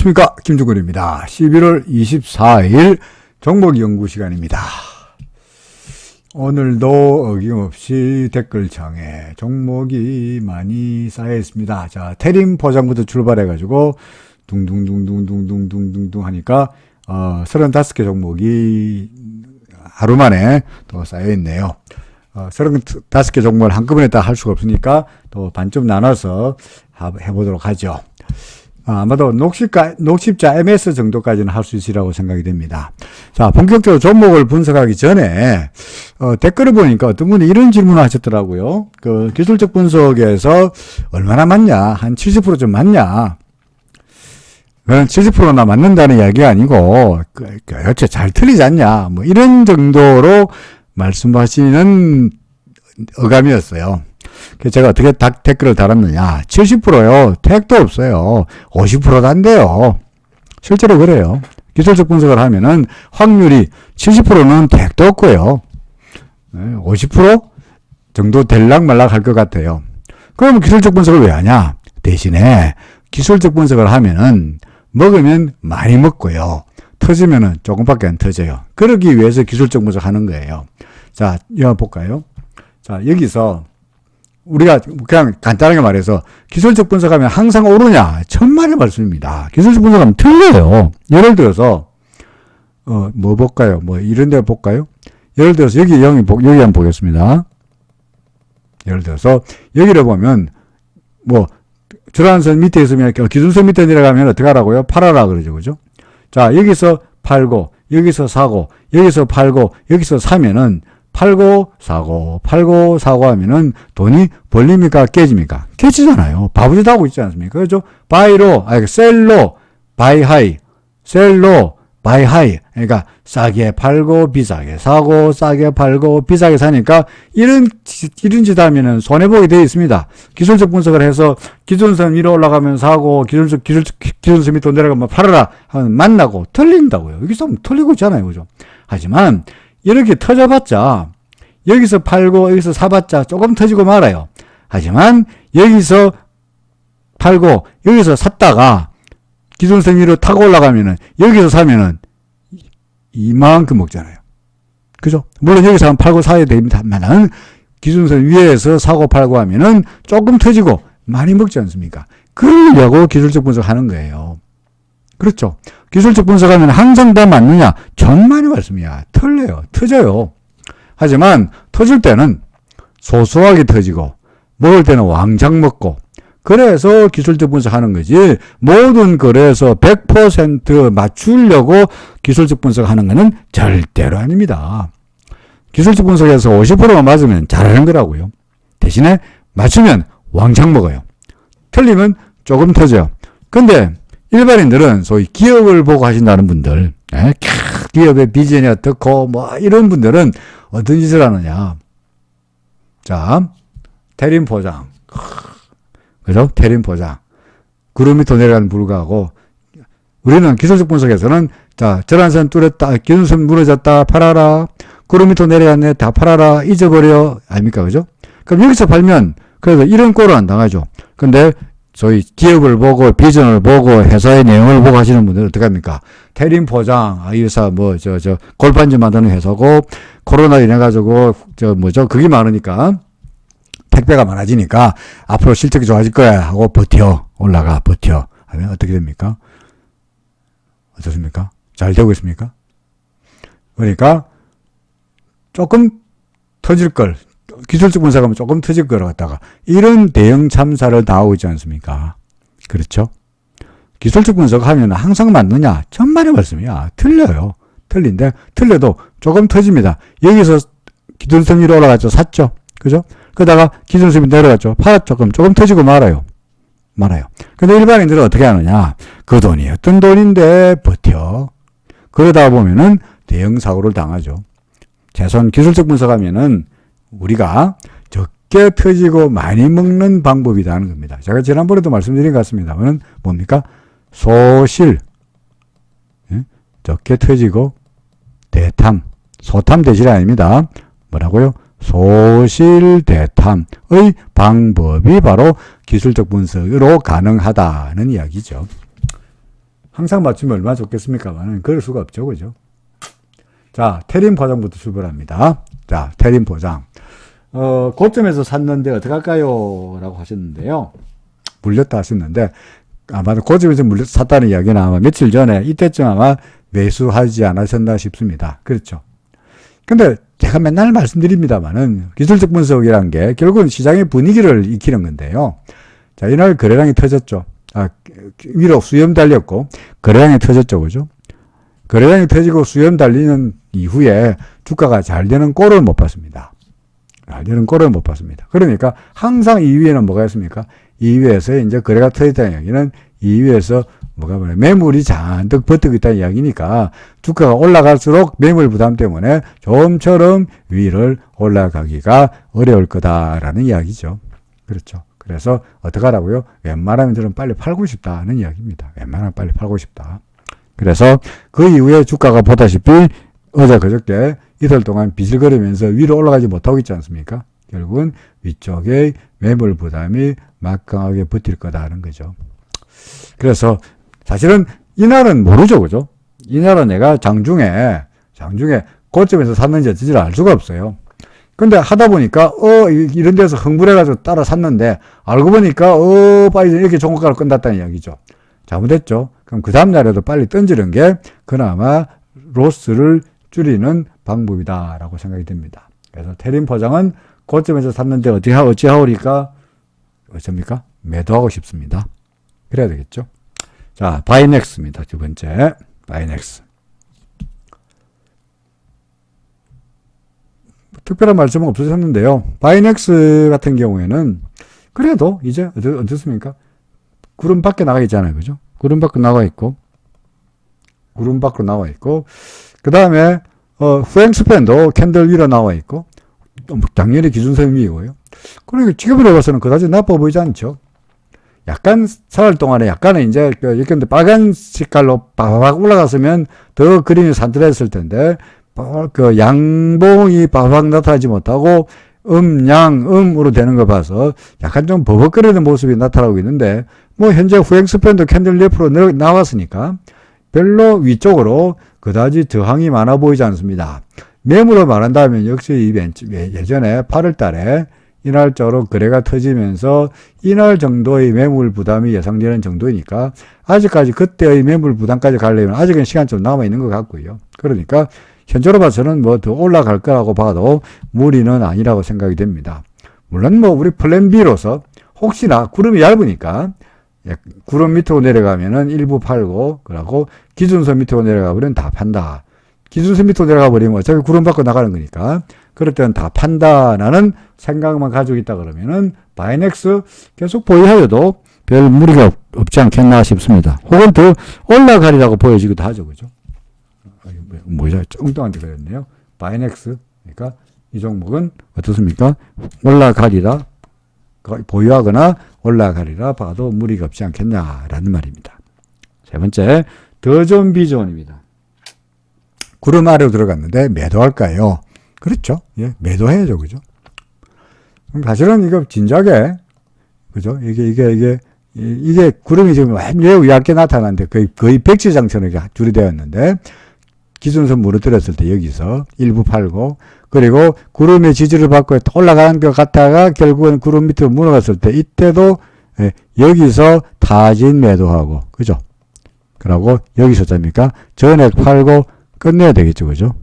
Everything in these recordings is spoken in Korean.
안녕하십니까, 김중근입니다. 11월 24일 종목연구 시간입니다. 오늘도 어김없이 댓글창에 종목이 많이 쌓여 있습니다. 자, 테림 포장부터 출발해가지고 둥둥둥둥둥둥둥둥 하니까 35개 종목이 하루 만에 또 쌓여 있네요. 35개 종목을 한꺼번에 다 할 수가 없으니까 또 반쯤 나눠서 해보도록 하죠. 아마도 녹십자 MS 정도까지는 할 수 있으리라고 생각이 됩니다. 자, 본격적으로 종목을 분석하기 전에 댓글을 보니까 어떤 분이 이런 질문을 하셨더라고요. 그 기술적 분석에서 얼마나 맞냐, 한 70% 좀 맞냐. 그건 70%나 맞는다는 이야기가 아니고 여태 잘 틀리지 않냐, 뭐 이런 정도로 말씀하시는 어감이었어요. 그래서 제가 어떻게 댓글을 달았느냐. 70%요. 택도 없어요. 50%도 안 돼요. 실제로 그래요. 기술적 분석을 하면은 확률이 70%는 택도 없고요. 50% 정도 될락말락 할 것 같아요. 그러면 기술적 분석을 왜 하냐? 대신에 기술적 분석을 하면은 먹으면 많이 먹고요. 터지면은 조금밖에 안 터져요. 그러기 위해서 기술적 분석 하는 거예요. 자, 이거 볼까요? 자, 여기서 우리가 그냥 간단하게 말해서 기술적 분석하면 항상 오르냐? 천만의 말씀입니다. 기술적 분석하면 틀려요. 예를 들어서 뭐 볼까요? 뭐 이런 데 볼까요? 예를 들어서 여기 한번 보겠습니다. 예를 들어서 여기를 보면 뭐 주란선 밑에 있으면 기준선 밑에 내려가면 어떻게 하라고요? 팔아라 그러죠. 그죠? 자, 여기서 팔고 여기서 사고 여기서 팔고 여기서 사면은 팔고 사고 하면은 돈이 벌립니까? 깨집니까? 깨지잖아요. 바보짓 하고 있지 않습니까? 그렇죠? 셀로, 바이 하이, 셀로, 바이 하이. 그러니까 싸게 팔고 비싸게 사고 싸게 팔고 비싸게 사니까 이런 짓 하면은 손해보게 되어 있습니다. 기술적 분석을 해서 기준선 위로 올라가면 사고 기준선 밑으로 내려가면 팔아라 하면 만나고 틀린다고요. 여기서 틀리고 있잖아요. 그죠? 하지만 이렇게 터져봤자 여기서 팔고 여기서 사봤자 조금 터지고 말아요. 하지만 여기서 팔고 여기서 샀다가 기준선 위로 타고 올라가면은 여기서 사면은 이만큼 먹잖아요. 그죠? 물론 여기서 한번 팔고 사야 됩니다만은 기준선 위에서 사고 팔고 하면은 조금 터지고 많이 먹지 않습니까? 그러려고 기술적 분석하는 거예요. 그렇죠? 기술적 분석하면 항상 다 맞느냐? 천만의 말씀이야. 틀려요. 터져요. 하지만 터질 때는 소소하게 터지고 먹을 때는 왕창 먹고 그래서 기술적 분석하는 거지 모든 거래에서 100% 맞추려고 기술적 분석하는 거는 절대로 아닙니다. 기술적 분석에서 50%만 맞으면 잘하는 거라고요. 대신에 맞추면 왕창 먹어요. 틀리면 조금 터져요. 근데 일반인들은 소위 기업을 보고 하신다는 분들, 기업의 비전이 어떻고, 뭐, 이런 분들은 어떤 짓을 하느냐. 자, 테림 포장. 그죠? 테림 포장. 구름 밑으로 내려가는 불구하고, 우리는 기술적 분석에서는, 자, 절한선 뚫었다, 기준선 무너졌다, 팔아라. 구름 밑으로 내려갔네, 다 팔아라, 잊어버려. 아닙니까? 그죠? 그럼 여기서 팔면, 그래서 이런 꼴을 안 당하죠. 근데, 소위 기업을 보고 비전을 보고 회사의 내용을 보고 하시는 분들은 어떻게 합니까? 테림 포장, 이 회사 골반지 만드는 회사고 코로나 인해 가지고 그게 많으니까 택배가 많아지니까 앞으로 실적이 좋아질 거야 하고 버텨 하면 어떻게 됩니까? 어떻습니까? 잘 되고 있습니까? 그러니까 조금 터질 걸 기술적 분석하면 조금 터질 거라고 갖다가 이런 대형 참사를 당하고 있지 않습니까? 그렇죠? 기술적 분석하면 항상 맞느냐? 천만의 말씀이야. 틀려요. 틀려도 조금 터집니다. 여기서 기준선 위로 올라갔죠. 샀죠. 그죠? 그러다가 기준선 위로 내려갔죠. 팔았죠. 그럼 조금 터지고 말아요. 근데 일반인들은 어떻게 하느냐? 그 돈이 어떤 돈인데 버텨. 그러다 보면은 대형 사고를 당하죠. 최소한 기술적 분석하면은 우리가 적게 터지고 많이 먹는 방법이라는 겁니다. 제가 지난번에도 말씀드린 것 같습니다만 뭡니까? 소실, 적게 터지고 대탐, 소탐 대실이 아닙니다. 뭐라고요? 소실대탐의 방법이 바로 기술적 분석으로 가능하다는 이야기죠. 항상 맞추면 얼마나 좋겠습니까만 그럴 수가 없죠. 그죠? 자, 테린 포장부터 출발합니다. 자, 테린 포장. 고점에서 샀는데 어떡할까요? 라고 하셨는데요. 물렸다 하셨는데, 아마도 고점에서 샀다는 이야기는 아마 며칠 전에 이때쯤 아마 매수하지 않으셨나 싶습니다. 그렇죠. 근데 제가 맨날 말씀드립니다만은 기술적 분석이란 게 결국은 시장의 분위기를 익히는 건데요. 자, 이날 거래량이 터졌죠. 위로 수렴 달렸고, 거래량이 터졌죠. 그죠? 거래량이 터지고 수렴 달리는 이후에 주가가 잘 되는 꼴을 못 봤습니다. 잘 되는 꼴을 못 봤습니다. 그러니까 항상 이 위에는 뭐가 있습니까? 이 위에서 이제 거래가 터졌다는 이야기는 이 위에서 뭐가 뭐냐 매물이 잔뜩 버티고 있다는 이야기니까 주가가 올라갈수록 매물 부담 때문에 좀처럼 위를 올라가기가 어려울 거다라는 이야기죠. 그렇죠. 그래서 어떻게 하라고요? 웬만하면 저는 빨리 팔고 싶다는 이야기입니다. 웬만하면 빨리 팔고 싶다. 그래서 그 이후에 주가가 보다시피 어제 그저께 이틀 동안 비실거리면서 위로 올라가지 못하고 있지 않습니까? 결국은 위쪽에 매물 부담이 막강하게 버틸 거다는 거죠. 그래서 사실은 이날은 모르죠. 그죠? 이날은 내가 장중에 고점에서 샀는지 어찌를 알 수가 없어요. 근데 하다 보니까 이런 데서 흥분해가지고 따라 샀는데 알고 보니까 빨리 이렇게 종가를 끝났다는 이야기죠. 잘못했죠. 그럼 그 다음 날에도 빨리 던지는 게 그나마 로스를 줄이는 방법이다라고 생각이 됩니다. 그래서 테린 포장은 고점에서 샀는데 어찌하오리까? 어쩝니까? 매도하고 싶습니다. 그래야 되겠죠. 자, 바이넥스입니다. 두 번째, 바이넥스. 특별한 말씀은 없으셨는데요. 바이넥스 같은 경우에는 그래도 이제 어떻습니까? 구름 밖에 나가 있잖아요. 그죠? 구름 밖으로 나와 있고, 그 다음에, 후행스팬도 캔들 위로 나와 있고, 당연히 기준선 위이고요. 그러니까 지금으로 봐서는 그다지 나빠 보이지 않죠? 약간 살 동안에 약간은 이제, 이렇게 빨간 색깔로 바박 올라갔으면 더 그림이 산뜻했을 텐데, 양봉이 바박 나타나지 못하고, 음으로 되는 거 봐서 약간 좀 버벅거리는 모습이 나타나고 있는데, 현재 후행스팬도 캔들 옆으로 나왔으니까, 별로 위쪽으로 그다지 저항이 많아 보이지 않습니다. 매물로 말한다면 역시 예전에 8월 달에 이날적으로 거래가 터지면서 이날 정도의 매물 부담이 예상되는 정도이니까 아직까지 그때의 매물 부담까지 가려면 아직은 시간 좀 남아 있는 것 같고요. 그러니까 현재로 봐서는 더 올라갈 거라고 봐도 무리는 아니라고 생각이 됩니다. 물론 우리 플랜 B로서 혹시나 구름이 얇으니까 구름 밑으로 내려가면은 일부 팔고, 그러고 기준선 밑으로 내려가 버리면 다 판다. 기준선 밑으로 내려가 버리면 어차피 구름 밖으로 나가는 거니까 그럴 때는 다 판다라는 생각만 가지고 있다 그러면은 바이넥스 계속 보유하여도 별 무리가 없지 않겠나 싶습니다. 혹은 더 올라가리라고 보여지기도 하죠. 그죠? 뭐죠? 엉뚱한 데 그랬네요. 바이넥스. 그러니까 이 종목은 어떻습니까? 올라가리라. 보유하거나 올라가리라 봐도 무리가 없지 않겠냐라는 말입니다. 세 번째, 더존 비존입니다. 구름 아래로 들어갔는데 매도할까요? 그렇죠. 예, 매도해야죠. 그죠? 사실은 이거 진작에, 그죠? 이게 구름이 지금 매우 얇게 나타났는데 거의 백지장처럼 줄이 되었는데, 기준선 무너뜨렸을 때 여기서 일부 팔고, 그리고 구름의 지지를 받고 올라가는 것 같다가 결국은 구름 밑으로 무너갔을 때 이때도 여기서 타진 매도하고, 그죠? 그러고 여기서 됩니까? 전액 팔고 끝내야 되겠죠. 그죠?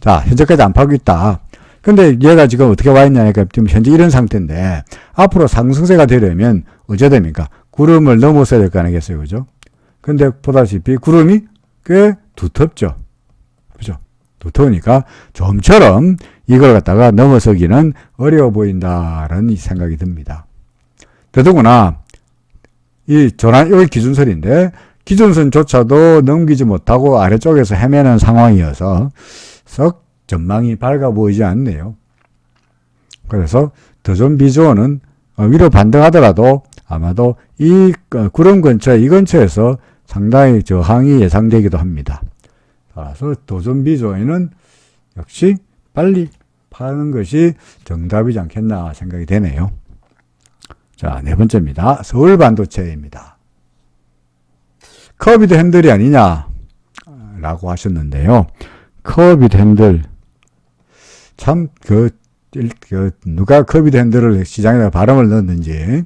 자, 현재까지 안 팔고 있다. 근데 얘가 지금 어떻게 와 있냐니까 지금 현재 이런 상태인데 앞으로 상승세가 되려면 어째 됩니까? 구름을 넘어서야 될 거 아니겠어요. 그죠? 근데 보다시피 구름이 꽤 두텁죠. 그죠? 두터우니까 좀처럼 이걸 갖다가 넘어서기는 어려워 보인다라는 생각이 듭니다. 더더구나 여기 기준선인데 기준선조차도 넘기지 못하고 아래쪽에서 헤매는 상황이어서 썩 전망이 밝아 보이지 않네요. 그래서 더존 비존은 위로 반등하더라도 아마도 이 구름 이 근처에서 상당히 저항이 예상되기도 합니다. 따라서 도전 비조에는 역시 빨리 파는 것이 정답이지 않겠나 생각이 되네요. 자, 네 번째입니다. 서울반도체입니다. 커비드 핸들이 아니냐 라고 하셨는데요. 커비드 핸들 참 누가 커비드 핸들을 시장에다가 바람을 넣었는지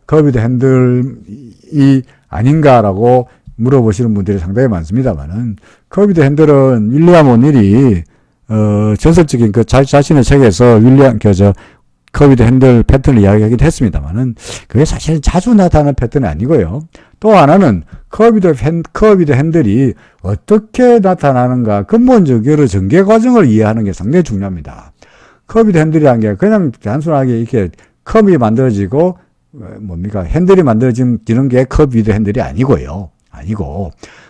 커비드 핸들이 아닌가라고 물어보시는 분들이 상당히 많습니다만은 커비드 핸들은 윌리엄 오닐이 전설적인 자신의 책에서 커비드 핸들 패턴을 이야기하기도 했습니다만은 그게 사실 자주 나타나는 패턴이 아니고요. 또 하나는 커비드 핸들이 어떻게 나타나는가 근본적으로 전개 과정을 이해하는 게 상당히 중요합니다. 커비드 핸들이라는 게 그냥 단순하게 이렇게 컵이 만들어지고 핸들이 만들어지는 게 커비드 핸들이 아니고요.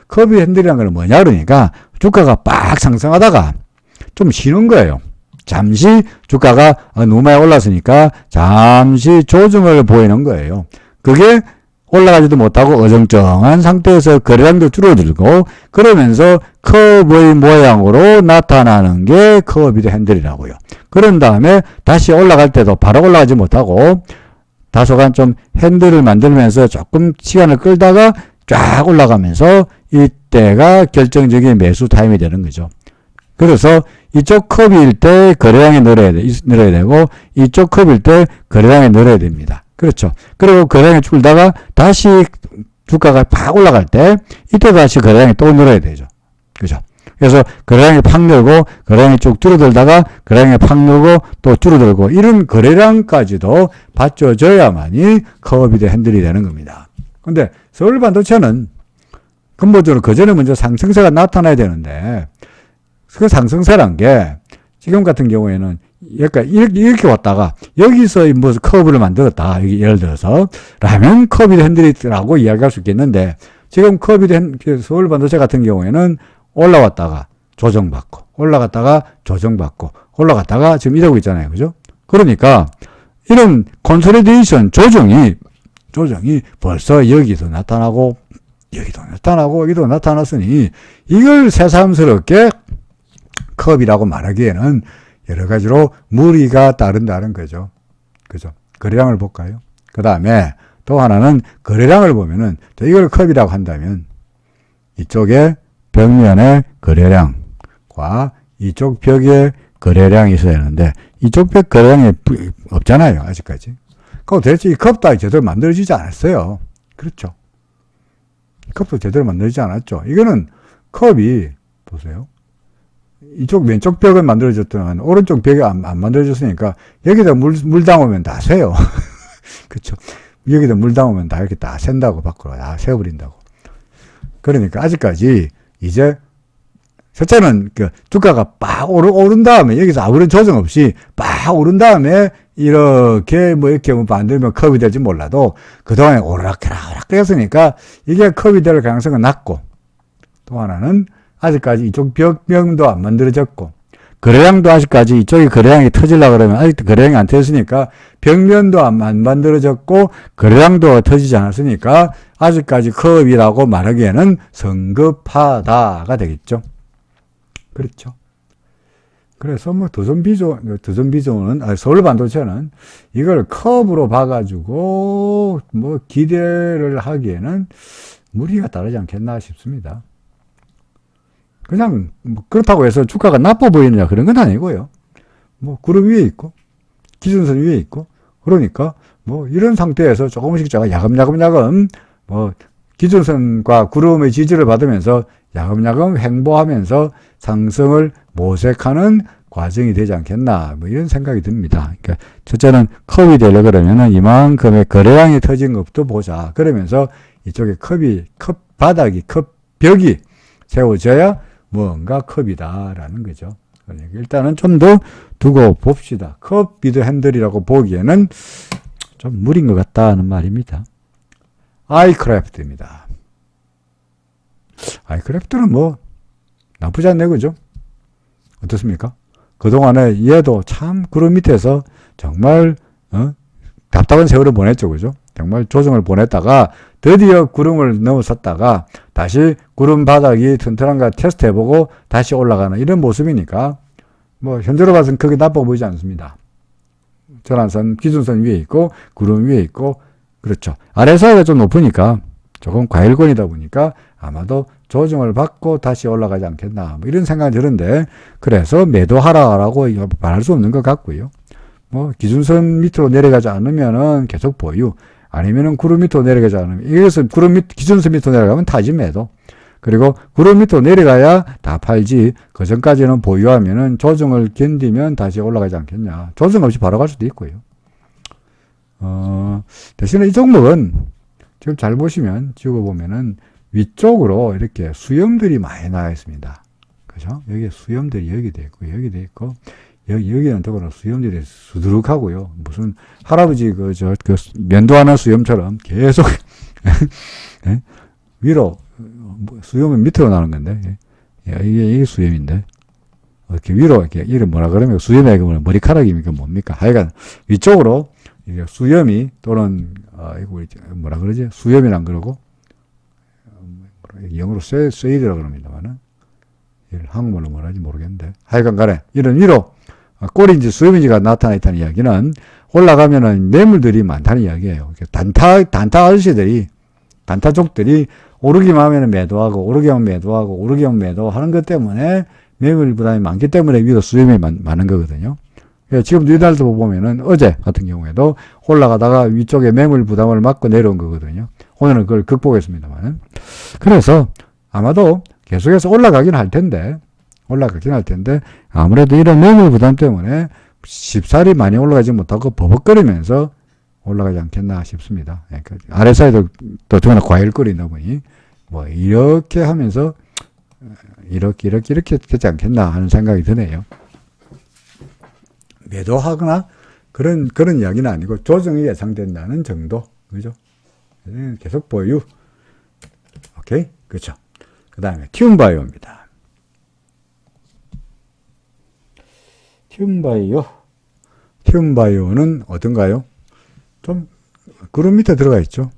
커비드 핸들이라는 건 뭐냐 그러니까 주가가 빡 상승하다가 좀 쉬는 거예요. 잠시 주가가 너무 많이 올랐으니까 잠시 조정을 보이는 거예요. 그게 올라가지도 못하고 어정쩡한 상태에서 거래량도 줄어들고 그러면서 컵의 모양으로 나타나는 게 커비드 핸들이라고요. 그런 다음에 다시 올라갈 때도 바로 올라가지 못하고 다소간 좀 핸들을 만들면서 조금 시간을 끌다가 쫙 올라가면서 이때가 결정적인 매수 타임이 되는 거죠. 그래서 이쪽 컵일 때 거래량이 늘어야 되고 이쪽 컵일 때 거래량이 늘어야 됩니다. 그렇죠. 그리고 거래량이 줄다가 다시 주가가 팍 올라갈 때 이때 다시 거래량이 또 늘어야 되죠. 그죠. 그래서 거래량이 팍 늘고 거래량이 쭉 줄어들다가 거래량이 팍 늘고 또 줄어들고 이런 거래량까지도 받쳐줘야만이 커비드 핸들이 되는 겁니다. 근데 서울 반도체는 근본적으로 그 전에 먼저 상승세가 나타나야 되는데 그 상승세란 게 지금 같은 경우에는 이렇게 왔다가 여기서 무슨 커브를 만들었다. 예를 들어서 라면 커비드 핸들이라고 이야기할 수 있겠는데 지금 서울 반도체 같은 경우에는 올라왔다가 조정받고 올라갔다가 조정받고 올라갔다가 지금 이러고 있잖아요. 그죠? 그러니까 이런 컨솔리데이션 조정이 벌써 여기도 나타나고 여기도 나타났으니 이걸 새삼스럽게 컵이라고 말하기에는 여러 가지로 무리가 따른다는 거죠. 그죠? 거래량을 볼까요? 그 다음에 또 하나는 거래량을 보면은 이걸 컵이라고 한다면 이쪽에 벽면의 거래량과 이쪽 벽에 거래량이 있어야 되는데 이쪽 벽 거래량이 없잖아요. 아직까지. 그럼 대체 이 컵도 제대로 만들어지지 않았어요. 그렇죠? 컵도 제대로 만들어지지 않았죠. 이거는 컵이 보세요. 이쪽 왼쪽 벽은 만들어졌더만 오른쪽 벽이 안 만들어졌으니까 여기다 물 담으면 다 새요. 그렇죠? 여기다 물 담으면 다 이렇게 다 샌다고 밖으로 다 새어버린다고. 그러니까 아직까지 이제 첫째는 주가가 빡 오른 다음에 여기서 아무런 조정 없이 빡 오른 다음에 이렇게 이렇게 만들면 컵이 될지 몰라도 그동안에 오르락해락 했으니까 이게 컵이 될 가능성은 낮고 또 하나는 아직까지 이쪽 벽면도 안 만들어졌고 거래량도 아직까지 이쪽에 거래량이 터지려고 그러면 아직도 거래량이 안 터졌으니까 벽면도 안 만들어졌고 거래량도 터지지 않았으니까 아직까지 컵이라고 말하기에는 성급하다가 되겠죠. 그렇죠. 그래서 두존비존은 서울 반도체는 이걸 컵으로 봐가지고 기대를 하기에는 무리가 따르지 않겠나 싶습니다. 그냥 그렇다고 해서 주가가 나빠 보이느냐 그런 건 아니고요. 구름 위에 있고 기준선 위에 있고 그러니까 이런 상태에서 조금씩 야금야금 기준선과 구름의 지지를 받으면서 야금야금 횡보하면서 상승을 모색하는 과정이 되지 않겠나 이런 생각이 듭니다. 그러니까 첫째는 컵이 되려 그러면은 이만큼의 거래량이 터진 것부터 보자. 그러면서 이쪽에 컵 바닥이 벽이 세워져야 뭔가 컵이다라는 거죠. 그러니까 일단은 좀 더 두고 봅시다. 커비드 핸들이라고 보기에는 좀 무리인 것 같다는 말입니다. 아이크래프트입니다. 아이크래프트는 나쁘지 않네, 그죠? 어떻습니까? 그동안에 얘도 참 구름 밑에서 정말 답답한 세월을 보냈죠, 그죠? 정말 조정을 보냈다가 드디어 구름을 넘어섰다가 다시 구름 바닥이 튼튼한가 테스트 해보고 다시 올라가는 이런 모습이니까 현재로 봐서는 크게 나빠 보이지 않습니다. 전환선, 기준선 위에 있고 구름 위에 있고 그렇죠. 아래 사이가 좀 높으니까 조금 과일권이다 보니까 아마도 조정을 받고 다시 올라가지 않겠나 뭐 이런 생각이 드는데 그래서 매도하라라고 말할 수 없는 것 같고요. 뭐 기준선 밑으로 내려가지 않으면은 계속 보유 아니면은 구름 밑으로 내려가지 않으면 이래서 기준선 밑으로 내려가면 타지 매도 그리고 구름 밑으로 내려가야 다 팔지 그 전까지는 보유하면은 조정을 견디면 다시 올라가지 않겠냐. 조정 없이 바로 갈 수도 있고요. 대신에 이 종목은 지금 잘 보시면 찍어보면은 위쪽으로 이렇게 수염들이 많이 나와 있습니다. 그죠? 여기 수염들이 여기도 있고 여기도 있고 여기는 더구나 수염들이 수두룩하고요. 무슨 할아버지 그 면도하는 수염처럼 계속 위로 수염은 밑으로 나는 건데 이게 수염인데 이렇게 위로 이렇게 이름 뭐라 그러면 수염이 머리카락입니까 뭡니까? 하여간 위쪽으로 이게 수염이 또는 이거 뭐라 그러지? 수염이란 그러고 영어로 쇠이라고 그럽니다만은 한국말로 뭐라지 모르겠는데 하여간 간에 이런 위로 꼬리인지 수염인지가 나타나 있다는 이야기는 올라가면은 매물들이 많다는 이야기예요. 단타 아저씨들이 단타족들이 오르기만 하면 매도하고 오르기만 매도하고 오르기만 매도하는 것 때문에 매물 부담이 많기 때문에 위로 수염이 많은 거거든요. 지금 이날도 보면은 어제 같은 경우에도 올라가다가 위쪽에 매물 부담을 맞고 내려온 거거든요. 오늘은 그걸 극복했습니다만. 그래서 아마도 계속해서 올라가긴 할 텐데 아무래도 이런 매물 부담 때문에 쉽사리 많이 올라가지 못하고 버벅거리면서 올라가지 않겠나 싶습니다. RSI도 또 더구나 과일거리다 보니 뭐 이렇게 하면서 이렇게 되지 않겠나 하는 생각이 드네요. 매도하거나 그런 이야기는 아니고 조정이 예상된다는 정도. 그죠? 계속 보유. 오케이? 그렇죠. 그 다음에 튠바이오입니다. 튠바이오는 어떤가요? 좀 구름 밑에 들어가 있죠.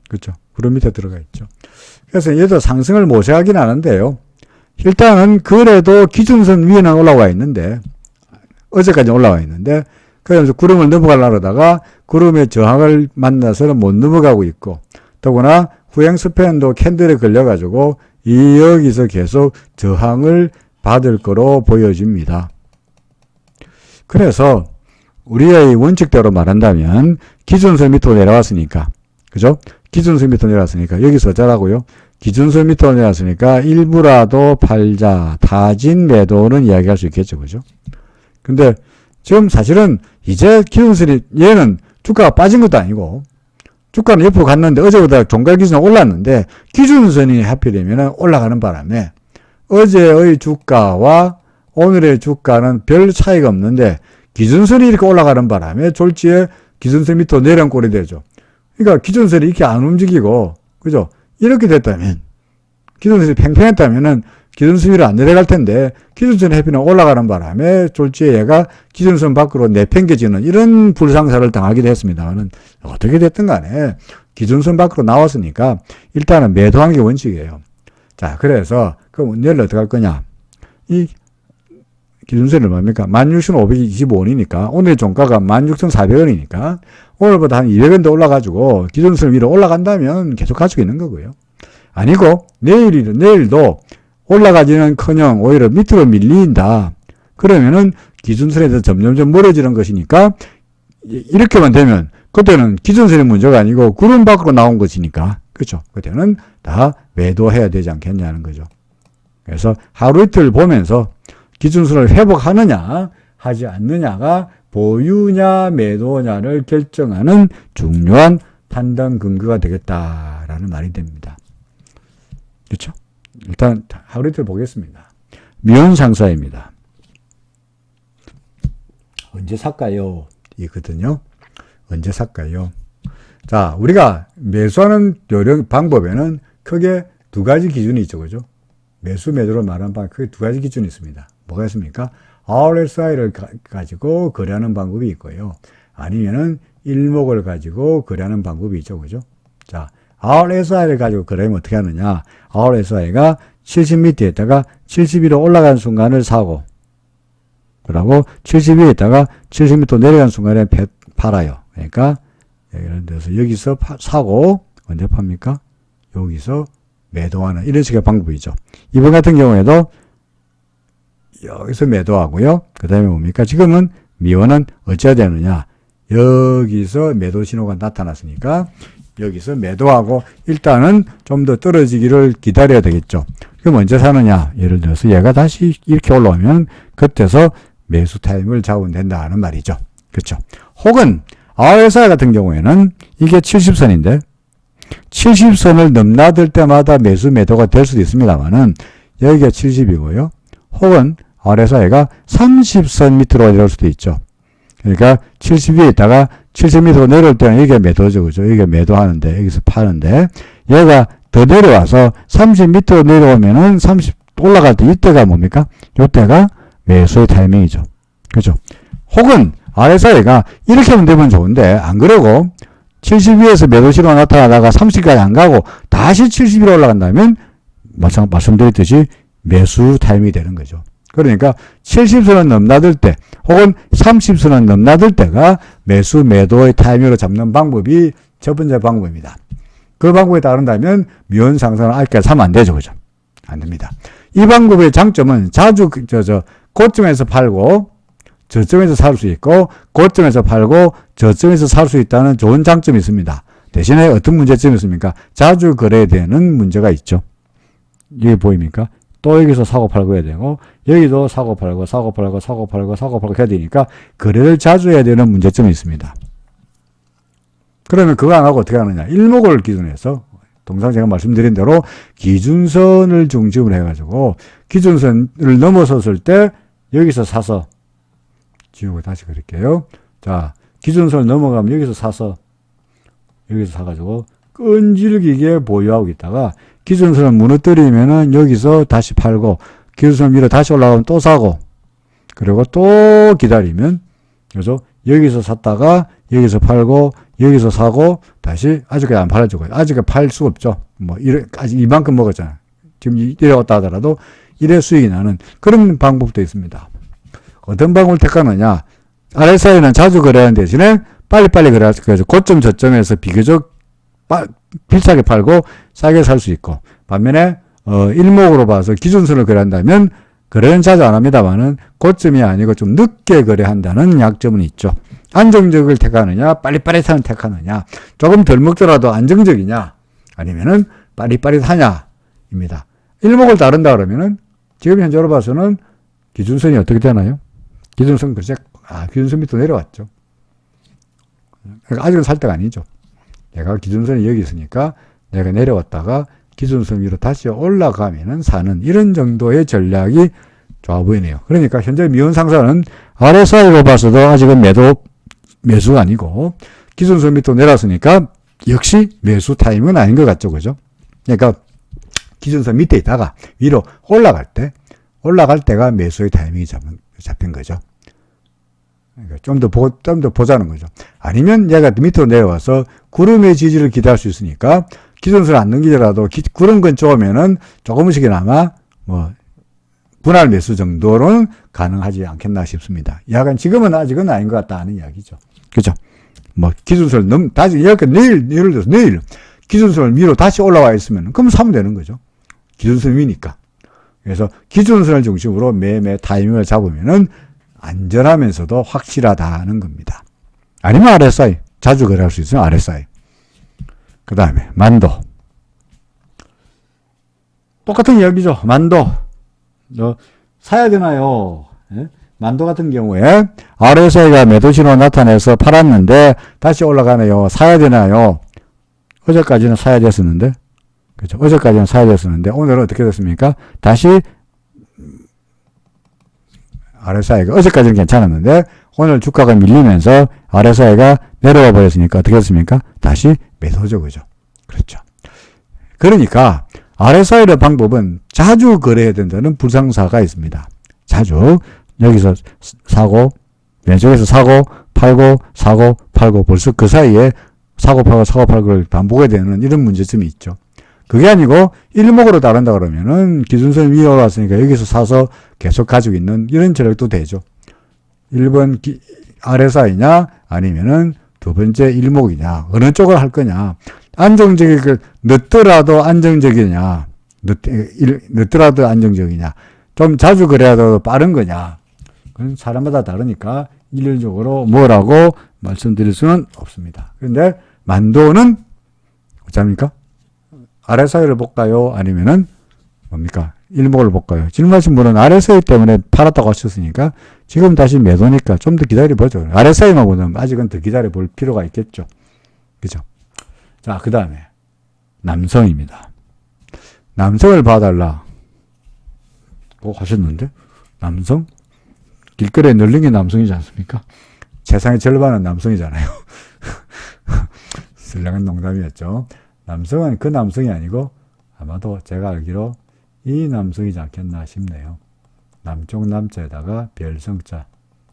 그렇죠. 구름 밑에 들어가 있죠. 그래서 얘도 상승을 모색하긴 하는데요. 일단은 그래도 기준선 위에는 올라와 있는데 어제까지 올라와 있는데 그러면서 구름을 넘어가려고 하다가 구름의 저항을 만나서는 못 넘어가고 있고 더구나 후행 스팬도 캔들에 걸려가지고 여기서 계속 저항을 받을 거로 보여집니다. 그래서 우리의 원칙대로 말한다면 기준선 밑으로 내려왔으니까 그죠? 기준선 밑으로 내려왔으니까 여기서 어쩌라고요? 기준선 밑으로 내려왔으니까 일부라도 팔자 타진 매도는 이야기할 수 있겠죠. 그죠? 근데 지금 사실은 이제 기준선이 얘는 주가가 빠진 것도 아니고 주가는 옆으로 갔는데 어제보다 종가 기준은 올랐는데 기준선이 하필이면 올라가는 바람에 어제의 주가와 오늘의 주가는 별 차이가 없는데 기준선이 이렇게 올라가는 바람에 졸지에 기준선 밑으로 내려온 꼴이 되죠. 그러니까 기준선이 이렇게 안 움직이고 그죠? 이렇게 됐다면 기준선이 팽팽했다면은 기준선 위로 안 내려갈 텐데 기준선 해피는 올라가는 바람에 졸지에 얘가 기준선 밖으로 내팽개지는 이런 불상사를 당하기도 했습니다만은 어떻게 됐든 간에 기준선 밖으로 나왔으니까 일단은 매도하는 게 원칙이에요. 자, 그래서 그럼 내일 어떻게 할 거냐? 이 기준선이 얼마입니까? 16,525원이니까 오늘 종가가 16,400원이니까 오늘보다 한 200원 더 올라가지고 기준선 위로 올라간다면 계속 가지고 있는 거고요. 아니고 내일도 올라가지는커녕 오히려 밑으로 밀린다. 그러면은 기준선에서 점점점 멀어지는 것이니까 이렇게만 되면 그때는 기준선의 문제가 아니고 구름 밖으로 나온 것이니까 그렇죠. 그때는 다 매도해야 되지 않겠냐는 거죠. 그래서 하루 이틀 보면서 기준선을 회복하느냐 하지 않느냐가 보유냐 매도냐를 결정하는 중요한 판단 근거가 되겠다라는 말이 됩니다. 그렇죠? 일단 하루 이틀 보겠습니다. 미온상사입니다. 언제 살까요? 이거든요. 언제 살까요? 자, 우리가 매수하는 요령 방법에는 크게 두 가지 기준이 있죠. 그죠? 매수 매도를 말하는 방법 크게 두 가지 기준이 있습니다. 뭐가 있습니까? RSI를 가지고 거래하는 방법이 있고요. 아니면은 일목을 가지고 거래하는 방법이 있죠. 그죠? 자, RSI를 가지고 거래하면 어떻게 하느냐? RSI가 70m에 있다가 71로 올라가는 순간을 사고, 그러고 72에 있다가 70m 내려가는 순간에 팔아요. 그러니까 예를 들어서 여기서 사고 언제 팝니까? 여기서 매도하는 이런 식의 방법이죠. 이번 같은 경우에도 여기서 매도하고요. 그 다음에 뭡니까? 지금은 미원은 어찌해야 되느냐? 여기서 매도 신호가 나타났으니까 여기서 매도하고 일단은 좀 더 떨어지기를 기다려야 되겠죠. 그럼 언제 사느냐? 예를 들어서 얘가 다시 이렇게 올라오면 그때서 매수 타임을 잡으면 된다는 말이죠. 그렇죠. 혹은 RSI 같은 경우에는 이게 70선인데 70선을 넘나들 때마다 매수 매도가 될 수도 있습니다만은 여기가 70이고요. 혹은 RSI가 30선 밑으로 내려올 수도 있죠. 그러니까 70위에 있다가 70m로 내려올 때는 이게 매도죠. 그죠? 이게 매도하는데, 여기서 파는데, 얘가 더 내려와서 30m로 내려오면은 30 올라갈 때 이때가 뭡니까? 이때가 매수의 타이밍이죠. 그죠? 혹은 RSI가 이렇게 되면 좋은데, 안 그러고 70위에서 매도 신호가 나타나다가 30까지 안 가고 다시 70위로 올라간다면, 말씀드렸듯이 매수 타이밍이 되는 거죠. 그러니까 70선을 넘나들 때 혹은 30선을 넘나들 때가 매수 매도의 타이밍으로 잡는 방법이 첫 번째 방법입니다. 그 방법에 따른다면 미원 상승을 아직까지 사면 안 되죠. 그죠? 안 됩니다. 이 방법의 장점은 자주 고점에서 팔고 저점에서 살 수 있고 고점에서 팔고 저점에서 살 수 있다는 좋은 장점이 있습니다. 대신에 어떤 문제점이 있습니까? 자주 거래되는 문제가 있죠. 이게 보입니까? 또 여기서 사고 팔고 해야 되고 여기도 사고 팔고 사고 팔고 사고 팔고 사고 팔고 해야 되니까 거래를 자주 해야 되는 문제점이 있습니다. 그러면 그거 안 하고 어떻게 하느냐? 일목을 기준해서 동상 제가 말씀드린 대로 기준선을 중심으로 해가지고 기준선을 넘어섰을 때 여기서 사서 지우고 다시 그릴게요. 자, 기준선을 넘어가면 여기서 사서 여기서 사가지고 끈질기게 보유하고 있다가 기준선을 무너뜨리면은 여기서 다시 팔고 기준선 위로 다시 올라가면 또 사고 그리고 또 기다리면 그래서 여기서 샀다가 여기서 팔고 여기서 사고 다시 아직까지 안 팔아주고 아직까지 팔 수가 없죠. 뭐 아직 이만큼 먹었잖아. 지금 이래 왔다 하더라도 이래 수익이 나는 그런 방법도 있습니다. 어떤 방법을 택하느냐? RSI는 자주 거래하는 대신에 빨리빨리 거래할 수 있고 고점 저점에서 비교적 비싸게 팔고 싸게 살 수 있고 반면에 일목으로 봐서 기준선을 거래한다면 거래는 자주 안 합니다만은 고점이 아니고 좀 늦게 거래한다는 약점은 있죠. 안정적을 택하느냐 빠릿빠릿한 택하느냐 조금 덜 먹더라도 안정적이냐 아니면은 빠릿빠릿하냐입니다. 일목을 다룬다 그러면은 지금 현재로 봐서는 기준선이 어떻게 되나요? 기준선 글쎄 기준선 밑으로 내려왔죠. 그러니까 아직은 살 때가 아니죠. 내가 기준선이 여기 있으니까 내가 내려왔다가 기준선 위로 다시 올라가면은 사는 이런 정도의 전략이 좋아 보이네요. 그러니까 현재 미원 상사는 RSI로 봐서도 아직은 매수가 아니고 기준선 밑으로 내려왔으니까 역시 매수 타임은 아닌 것 같죠. 그죠? 그러니까 기준선 밑에 있다가 위로 올라갈 때가 매수의 타이밍이 잡힌 거죠. 그러니까 좀 더 보자는 거죠. 아니면 얘가 밑으로 내려와서 구름의 지지를 기대할 수 있으니까 기준선을 안 넘기더라도 구름근 쪼으면은 조금씩이나마 뭐 분할 매수 정도로는 가능하지 않겠나 싶습니다. 약간 지금은 아직은 아닌 것 같다 하는 이야기죠. 그죠? 뭐 기준선을 다시 이렇게 예를 들어서 내일 기준선을 위로 다시 올라와 있으면 그럼 사면 되는 거죠. 기준선 위니까. 그래서 기준선을 중심으로 매매 타이밍을 잡으면은 안전하면서도 확실하다는 겁니다. 아니면 RSI. 자주 거래할 수 있어요. RSI. 그 다음에 만도. 똑같은 이야기죠. 만도. 사야 되나요? 예? 만도 같은 경우에 RSI가 매도 신호 나타내서 팔았는데 다시 올라가네요. 사야 되나요? 어제까지는 사야 됐었는데. 그렇죠. 어제까지는 사야 됐었는데 오늘은 어떻게 됐습니까? 다시 RSI가 어제까지는 괜찮았는데 오늘 주가가 밀리면서 RSI가 내려와 버렸으니까 어떻게 됐습니까? 다시 매도죠. 그죠? 그렇죠. 그러니까 RSI의 방법은 자주 거래해야 된다는 불상사가 있습니다. 자주 여기서 사고 왼쪽에서 사고 팔고 사고 팔고 벌써 그 사이에 사고 팔고 사고 팔고를 반복해야 되는 이런 문제점이 있죠. 그게 아니고 일목으로 다른다 그러면은 기준선 위에 올라왔으니까 여기서 사서 계속 가지고 있는 이런 전략도 되죠. 1번 RSI냐 아니면은 두 번째 일목이냐 어느 쪽을 할 거냐. 안정적이고 늦더라도 안정적이냐, 늦더라도 안정적이냐, 좀 자주 그래도 빠른 거냐. 그건 사람마다 다르니까 일률적으로 뭐라고 말씀드릴 수는 없습니다. 그런데 만도는 어쩝니까? RSI를 볼까요? 아니면은 뭡니까? 일목을 볼까요? 질문하신 분은 RSI 때문에 팔았다고 하셨으니까 지금 다시 매도니까 좀 더 기다려보죠. RSI만 보면 아직은 더 기다려볼 필요가 있겠죠. 그죠? 자, 그 다음에 남성입니다. 남성을 봐달라 고 하셨는데 남성? 길거리에 널린 게 남성이지 않습니까? 세상의 절반은 남성이잖아요. 슬렁한 농담이었죠. 남성은 그 남성이 아니고 아마도 제가 알기로 이 남성이지 않겠나 싶네요. 남쪽 남자에다가 별성자.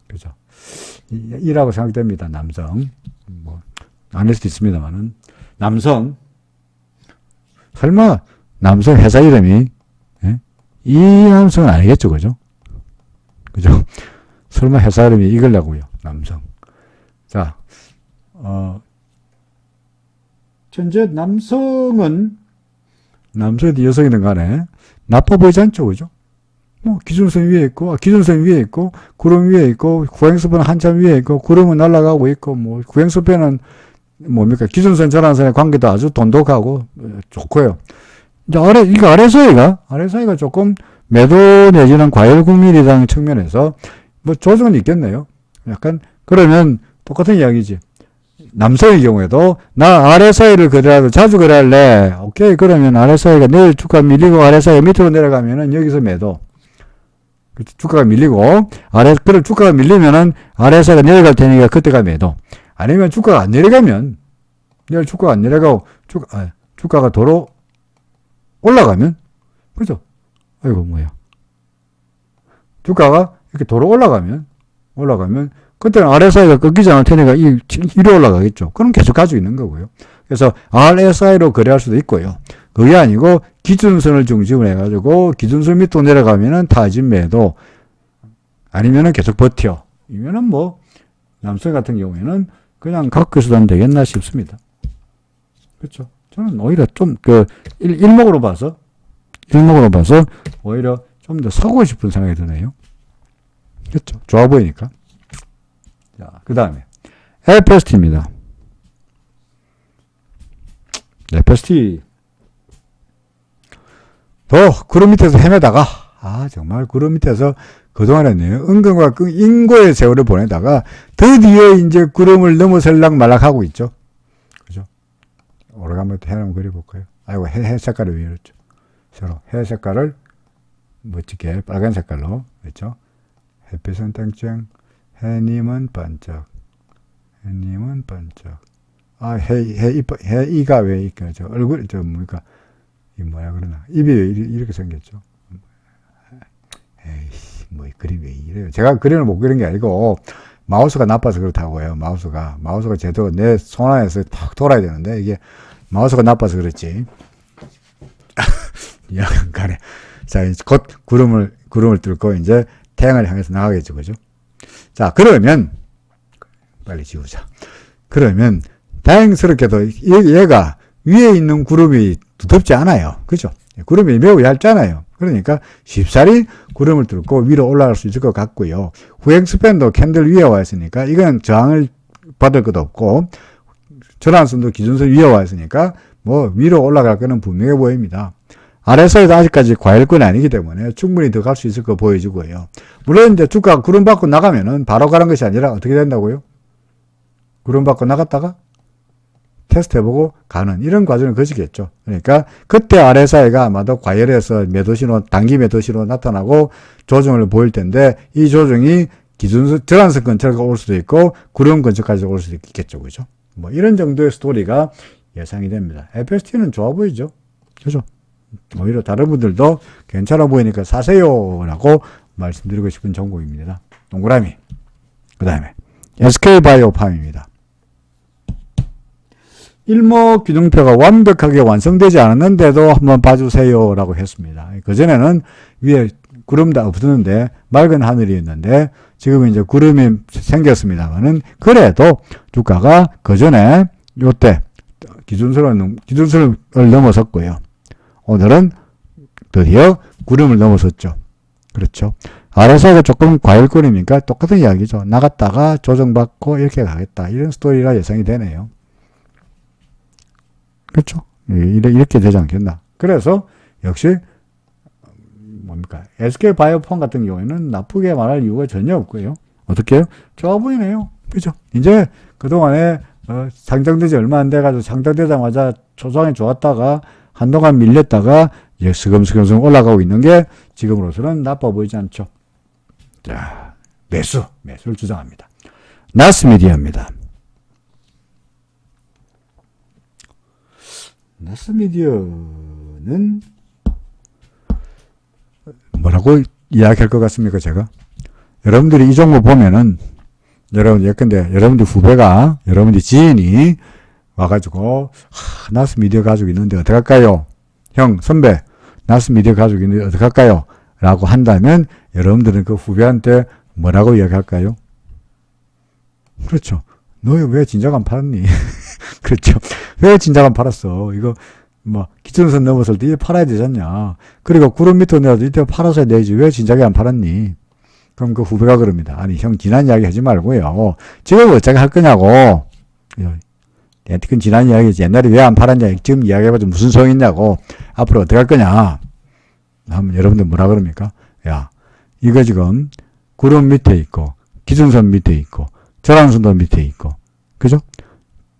그죠? 이라고 생각됩니다. 남성. 뭐, 아닐 수도 있습니다만은. 남성. 설마 남성 회사 이름이, 예? 이 남성은 아니겠죠. 그죠? 그죠? 설마 회사 이름이 이걸라고요. 남성. 자, 현재 남성이든 여성이든 간에 나빠 보이지 않죠. 그죠? 뭐, 기준선 위에 있고, 기준선 위에 있고, 구름 위에 있고, 구행수배는 한참 위에 있고, 구름은 날아가고 있고, 뭐, 구행수배는 뭡니까? 기준선 전환선의 관계도 아주 돈독하고, 좋고요. 이제 이거 RSI가 조금 매도 내지는 과열 국민이라는 측면에서 뭐 조정은 있겠네요. 약간, 그러면 똑같은 이야기지. 남성의 경우에도 나 RSI를 그래도 자주 그래할래. 오케이. 그러면 RSI가 내일 주가 밀리고 RSI가 밑으로 내려가면은 여기서 매도. 주가가 밀리고 그럼 주가가 밀리면은 RSI가 내려갈 테니까 그때가 매도. 아니면 주가가 안 내려가면 내일 주가가 안 내려가고 주가가 도로 올라가면 그죠? 아이고 뭐야. 주가가 이렇게 도로 올라가면 그때는 RSI가 꺾이지 않을 테니까 위로 올라가겠죠. 그럼 계속 가지고 있는 거고요. 그래서 RSI로 거래할 수도 있고요. 그게 아니고 기준선을 중심으로 해가지고 기준선 밑으로 내려가면은 타진 매도 아니면은 계속 버텨. 이면은 뭐 남성 같은 경우에는 그냥 갖고 있어도 되겠나 싶습니다. 그렇죠. 저는 오히려 좀 일목으로 봐서 오히려 좀 더 사고 싶은 생각이 드네요. 그렇죠. 좋아 보이니까. 자, 그 다음에 FST입니다. FST 구름 밑에서 헤매다가 정말 구름 밑에서 그동안에는 은근과 인고의 세월을 보내다가 드디어 이제 구름을 넘어설락 말락하고 있죠. 그죠? 오래간만에 해 한번 그려볼까요? 아이고 해 색깔을 왜 이랬죠? 서로 해 색깔을 멋지게 빨간 색깔로 그렇죠? 햇빛은 땡땡 해님은 반짝. 이가 왜 있까? 얼굴, 뭡니까? 뭐야, 그러나. 입이 왜 이렇게 생겼죠? 에이씨, 그림이 왜 이래요? 제가 그림을 못 그린 게 아니고, 마우스가 나빠서 그렇다고요. 마우스가 제대로 내 손 안에서 팍 돌아야 되는데, 이게 마우스가 나빠서 그렇지. 약간에. 자, 곧 구름을 뚫고 이제 태양을 향해서 나가겠죠. 그죠? 자, 그러면, 빨리 지우자. 그러면, 다행스럽게도 얘가 위에 있는 구름이 두텁지 않아요. 그죠? 구름이 매우 얇잖아요. 그러니까 쉽사리 구름을 뚫고 위로 올라갈 수 있을 것 같고요. 후행스팬도 캔들 위에 와 있으니까 이건 저항을 받을 것도 없고, 전환선도 기준선 위에 와 있으니까 뭐 위로 올라갈 거는 분명해 보입니다. RSI도 아직까지 과열권이 아니기 때문에 충분히 더 갈 수 있을 거 보여주고요. 물론 이제 주가가 구름 받고 나가면은 바로 가는 것이 아니라 어떻게 된다고요? 구름 받고 나갔다가 테스트 해보고 가는 이런 과정을 거치겠죠. 그러니까 그때 RSI가 아마도 과열해서 매도신호, 단기 매도신호 나타나고 조정을 보일 텐데 이 조정이 기준선, 전환선 근처가 올 수도 있고 구름 근처까지 올 수도 있겠죠. 그죠? 뭐 이런 정도의 스토리가 예상이 됩니다. FST는 좋아 보이죠? 그죠? 오히려 다른 분들도 괜찮아 보이니까 사세요라고 말씀드리고 싶은 종목입니다. 동그라미. 그 다음에 SK바이오팜입니다. 일목균등표가 완벽하게 완성되지 않았는데도 한번 봐주세요라고 했습니다. 그전에는 위에 구름 다 없었는데 맑은 하늘이었는데 지금 이제 구름이 생겼습니다만은 그래도 주가가 그전에 요때 기준선을 넘어섰고요. 오늘은 드디어 구름을 넘어섰죠. 그렇죠. RSI가 조금 과열권이니까 똑같은 이야기죠. 나갔다가 조정받고 이렇게 가겠다. 이런 스토리가 예상이 되네요. 그렇죠. 이렇게 되지 않겠나. 그래서 역시 뭡니까? SK바이오팜 같은 경우에는 나쁘게 말할 이유가 전혀 없고요. 어떻게 해요? 좋아 보이네요. 그죠? 이제 그동안에 상장되지 얼마 안 돼가지고 상장되자마자 초장에 좋았다가 한동안 밀렸다가 이제 스금스금 올라가고 있는 게 지금으로서는 나빠 보이지 않죠. 자, 매수를 주장합니다. 나스미디어입니다. 나스미디어는 뭐라고 이야기할 것 같습니까, 제가? 여러분들이 이 종목 보면은, 여러분들 후배가, 여러분들 지인이 와가지고, 나스미디어 가지고 있는데 어떡할까요? 형, 선배, 나스미디어 가지고 있는데 어떡할까요? 라고 한다면, 여러분들은 그 후배한테 뭐라고 이야기할까요? 그렇죠. 너 왜 진작 안 팔았니? 그렇죠. 왜 진작 안 팔았어? 이거, 기준선 넘었을 때 이때 팔아야 되잖냐. 그리고 구름 밑으로 내려도 이때 팔아서 내지. 왜 진작에 안 팔았니? 그럼 그 후배가 그럽니다. 아니, 형, 지난 이야기 하지 말고요. 지금 어차피 할 거냐고. 그건 지난 이야기지. 옛날에 왜 안 팔았냐. 지금 이야기해봐도 무슨 소용 있냐고. 앞으로 어떻게 할 거냐. 하면 여러분들 뭐라 그럽니까? 야, 이거 지금 구름 밑에 있고, 기준선 밑에 있고, 저항선도 밑에 있고. 그죠?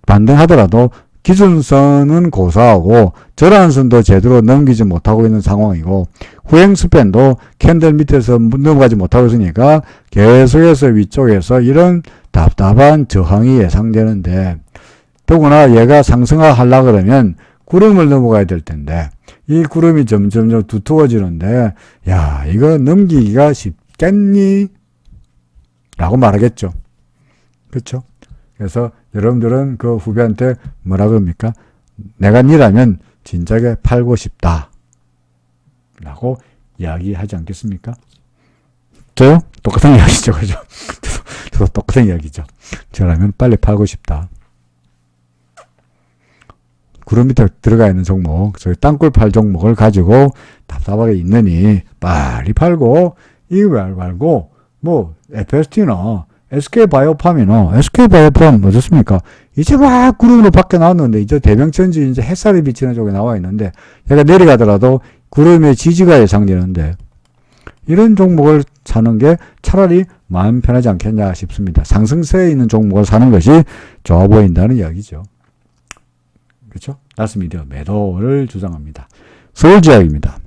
반등하더라도 기준선은 고사하고 저항선도 제대로 넘기지 못하고 있는 상황이고 후행 스팬도 캔들 밑에서 넘어가지 못하고 있으니까 계속해서 위쪽에서 이런 답답한 저항이 예상되는데 더구나 얘가 상승하려고 그러면 구름을 넘어가야 될 텐데 이 구름이 점점 두터워지는데 야 이거 넘기기가 쉽겠니? 라고 말하겠죠. 그렇죠? 그래서 여러분들은 그 후배한테 뭐라 그럽니까? 내가 니라면 진작에 팔고 싶다. 라고 이야기하지 않겠습니까? 저요? 똑같은 이야기죠. 그죠? 저도 똑같은 이야기죠. 저라면 빨리 팔고 싶다. 구름 밑에 들어가 있는 종목, 저희 땅굴 팔 종목을 가지고 답답하게 있느니 빨리 팔고, 이거 말고, FST나 SK바이오팜 어떻습니까? 이제 막 구름으로 밖에 나왔는데 이제 대명천지 이제 햇살이 비치는 쪽에 나와 있는데 얘가 내려가더라도 구름의 지지가 예상되는데 이런 종목을 사는 게 차라리 마음 편하지 않겠냐 싶습니다. 상승세에 있는 종목을 사는 것이 좋아 보인다는 이야기죠. 그렇죠? 나스미디어 매도를 주장합니다. 서울제약입니다.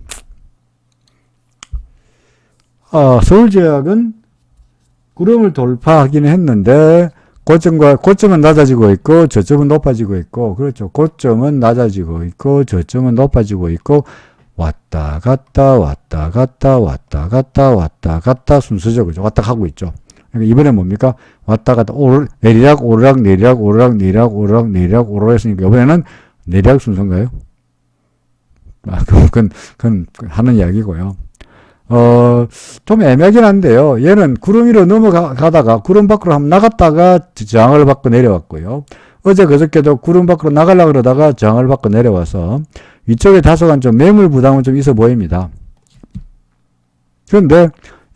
서울제약은 구름을 돌파하기는 했는데 고점은 낮아지고 있고 저점은 높아지고 있고 그렇죠. 고점은 낮아지고 있고 저점은 높아지고 있고 왔다 갔다 순서죠. 그죠? 왔다 가고 있죠. 그러니까 이번에 뭡니까? 왔다 갔다 내리락 오르락 했으니까 이번에는 내리락 순서인가요? 그건 하는 이야기고요. 좀 애매하긴 한데요. 얘는 구름 위로 넘어가다가 구름 밖으로 한번 나갔다가 저항을 받고 내려왔고요. 어제 그저께도 구름 밖으로 나가려고 그러다가 저항을 받고 내려와서 위쪽에 다소간 좀 매물 부담은 좀 있어 보입니다. 그런데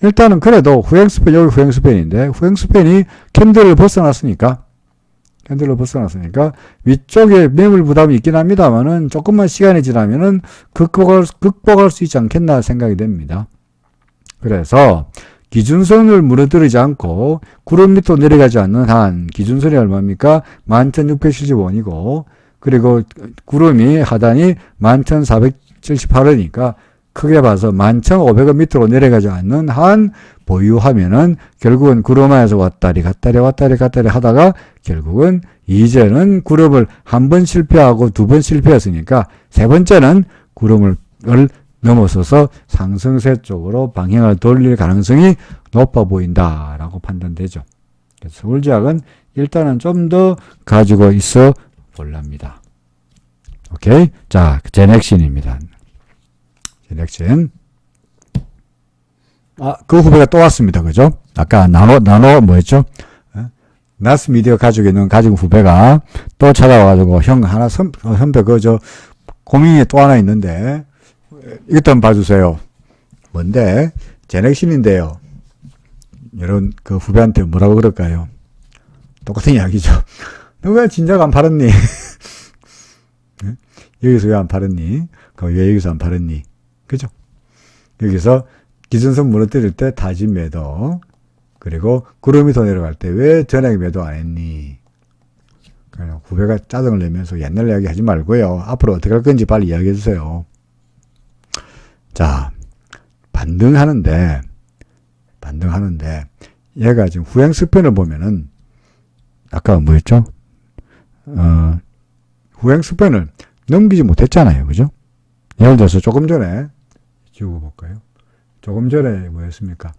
일단은 그래도 여기 후행스팬인데 후행스팬이 캔들을 벗어났으니까 위쪽에 매물 부담이 있긴 합니다만은 조금만 시간이 지나면은 극복할 수 있지 않겠나 생각이 됩니다. 그래서 기준선을 무너뜨리지 않고 구름 밑으로 내려가지 않는 한 기준선이 얼마입니까? 11,670원이고 그리고 구름이 하단이 11,478원이니까 크게 봐서 11,500원 밑으로 내려가지 않는 한 보유하면은 결국은 구름 안에서 왔다리 갔다리 하다가 결국은 이제는 구름을 한 번 실패하고 두 번 실패했으니까 세 번째는 구름을 넘어서서 상승세 쪽으로 방향을 돌릴 가능성이 높아 보인다라고 판단되죠. 그래서 서울제약은 일단은 좀 더 가지고 있어 볼랍니다. 오케이. 자, 제넥신입니다. 제넥신. 그 후배가 또 왔습니다. 그죠? 아까 나노 뭐였죠? 나스미디어 가지고 있는 가지고 후배가 또 찾아와가지고 형 하나 선배 그저 고민이 또 하나 있는데 이것 한번 봐주세요. 뭔데? 제넥신인데요. 여러분 그 후배한테 뭐라고 그럴까요? 똑같은 이야기죠. 너 왜 진작 안 팔았니? 여기서 왜 안 팔았니? 왜 여기서 안 팔았니? 그죠? 여기서 기준선 무너뜨릴 때 타진 매도, 그리고 구름이 더 내려갈 때 왜 전액 매도 안 했니? 그냥 후배가 짜증을 내면서 옛날 이야기 하지 말고요. 앞으로 어떻게 할 건지 빨리 이야기해 주세요. 자, 반등하는데 얘가 지금 후행 스팬을 보면은 아까 뭐였죠? 후행 스팬을 넘기지 못했잖아요. 그죠? 예를 들어서 조금 전에 지우고 볼까요? 조금 전에 뭐였습니까?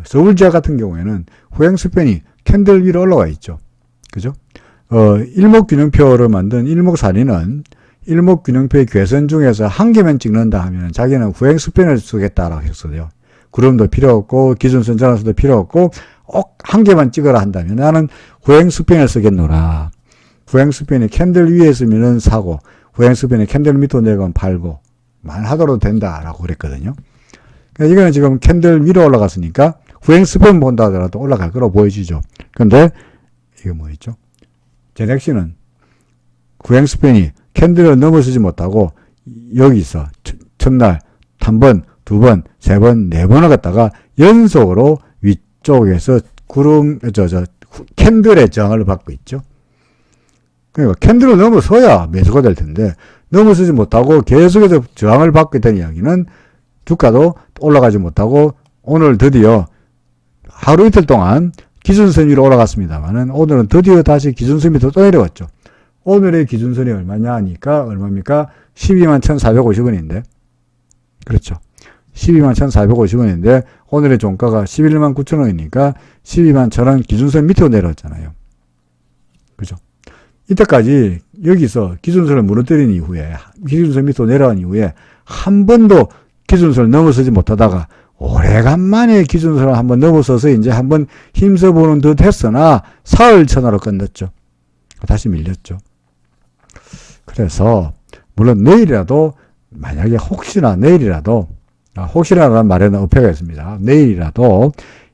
서울지하 같은 경우에는 후행 스팬이 캔들 위로 올라와 있죠. 그죠? 일목균형표를 만든 일목살이는 일목균형표의 괴선 중에서 한 개만 찍는다 하면 자기는 후행 스팬을 쓰겠다라고 했어요. 구름도 필요 없고 기준선 전환선도 필요 없고 꼭 한 개만 찍어라 한다면 나는 후행 스팬을 쓰겠노라. 후행 스팬이 캔들 위에 있으면 사고 후행 스팬이 캔들 밑으로 내려가면 팔고 만 하더라도 된다라고 그랬거든요. 그러니까 이거는 지금 캔들 위로 올라갔으니까 후행 스팬 본다 하더라도 올라갈 거로 보여지죠. 근데 이게 뭐 있죠? 제넥신은 후행 스팬이 캔들을 넘어서지 못하고 여기서 첫날 한 번, 두 번, 세 번, 네 번을 갖다가 연속으로 위쪽에서 캔들의 저항을 받고 있죠. 그러니까 캔들을 넘어서야 매수가 될 텐데 넘어서지 못하고 계속해서 저항을 받고 있다는 이야기는 주가도 올라가지 못하고 오늘 드디어 하루 이틀 동안 기준선 위로 올라갔습니다만은 오늘은 드디어 다시 기준선 밑으로 또 내려왔죠. 오늘의 기준선이 얼마냐 하니까 얼마입니까? 121,450원인데 그렇죠. 121,450원인데 오늘의 종가가 119,000원이니까 121,000원 기준선 밑으로 내려왔잖아요. 그죠? 이때까지 여기서 기준선을 무너뜨린 이후에 기준선 밑으로 내려간 이후에 한 번도 기준선을 넘어서지 못하다가 오래간만에 기준선을 한번 넘어서서 이제 한번 힘써보는 듯 했으나 사흘 천하로 끝났죠. 다시 밀렸죠. 그래서 물론 내일이라도 만약에 혹시나 내일이라도 혹시나라는 말에는 어폐가 있습니다. 내일이라도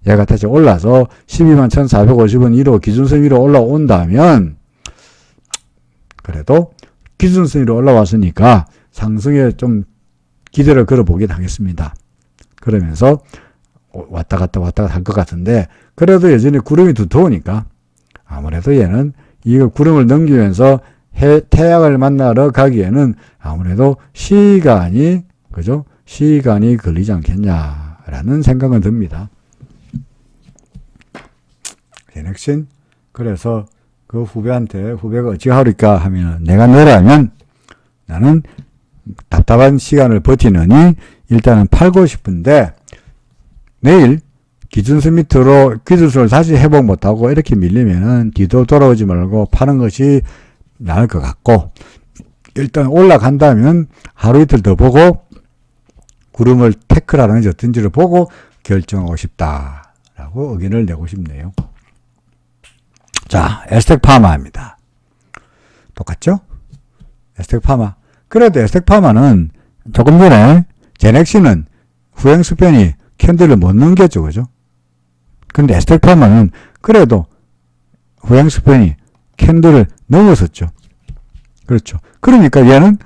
얘가 다시 올라서 121,450원 위로 기준선 위로 올라온다면 그래도 기준선 위로 올라왔으니까 상승에 좀 기대를 걸어보긴 하겠습니다. 그러면서 왔다 갔다 할 것 같은데 그래도 여전히 구름이 두터우니까 아무래도 얘는 이거 구름을 넘기면서 태양을 만나러 가기에는 아무래도 시간이 걸리지 않겠냐라는 생각은 듭니다. 제넥신 그래서 그 후배가 어찌 하리까 하면 내가 너라면 나는 답답한 시간을 버티느니 일단은 팔고 싶은데 내일 기준선 밑으로 기준선을 다시 회복 못하고 이렇게 밀리면은 뒤도 돌아오지 말고 파는 것이 나을 것 같고 일단 올라간다면 하루 이틀 더 보고 구름을 태클하는 게 어떤지를 보고 결정하고 싶다라고 의견을 내고 싶네요. 자, 에스텍파마입니다. 똑같죠? 에스텍파마. 그래도 에스텍파마는 조금 전에 제넥신은 후행 스팬이 캔들을 못 넘겼죠. 그죠? 근데 에스텍파마는 그래도 후행 스팬이 캔들을 넘어섰죠. 그렇죠. 그러니까 얘는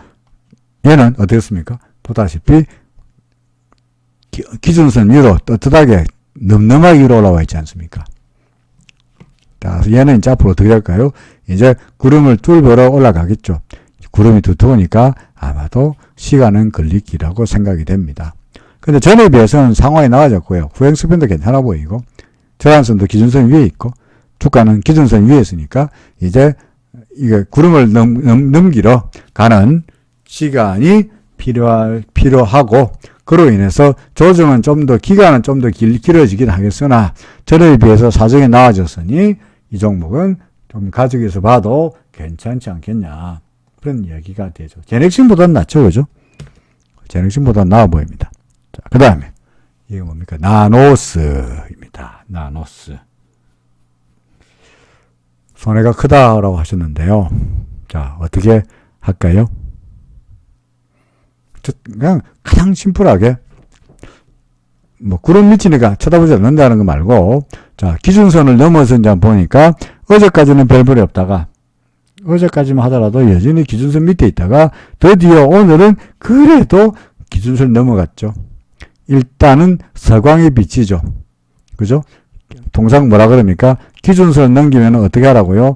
어떻습니까? 보다시피 기준선 위로 떳떳하게 늠름하게 위로 올라와 있지 않습니까? 자, 얘는 이제 앞으로 어떻게 될까요? 이제 구름을 뚫으러 올라가겠죠. 구름이 두터우니까 아마도 시간은 걸리기라고 생각이 됩니다. 근데 전에 비해서는 상황이 나아졌고요. 후행 스팬도 괜찮아 보이고 저항선도 기준선 위에 있고 주가는 기준선 위에 있으니까 이제 이게 구름을 넘기러 가는 시간이 필요하고 그로 인해서 조정은 좀 더 기간은 좀 더 길어지긴 하겠으나 전에 비해서 사정이 나아졌으니 이 종목은 좀 가지고서 봐도 괜찮지 않겠냐 그런 이야기가 되죠. 제넥신보다는 낫죠, 그죠? 제넥신보다는 나아 보입니다. 자, 그 다음에 이게 뭡니까? 나노스입니다. 나노스. 손해가 크다라고 하셨는데요. 자, 어떻게 할까요? 그냥 가장 심플하게 구름 밑이니까 쳐다보지 않는다는 거 말고, 자, 기준선을 넘어서 이제 보니까 어제까지는 별볼이 없다가, 어제까지만 하더라도 여전히 기준선 밑에 있다가 드디어 오늘은 그래도 기준선을 넘어갔죠. 일단은 서광이 비치죠. 그죠? 통상 뭐라 그럽니까? 기준선을 넘기면 어떻게 하라고요?